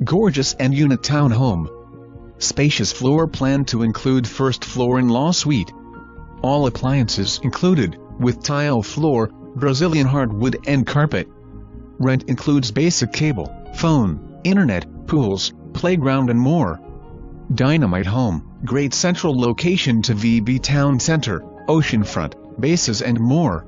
Gorgeous end unit townhome. Spacious floor plan to include first floor in-law suite. All appliances included, with tile floor, Brazilian hardwood and carpet. Rent includes basic cable, phone, internet, pools, playground and more. Dynamite home, great central location to VB Town Center, oceanfront, bases and more.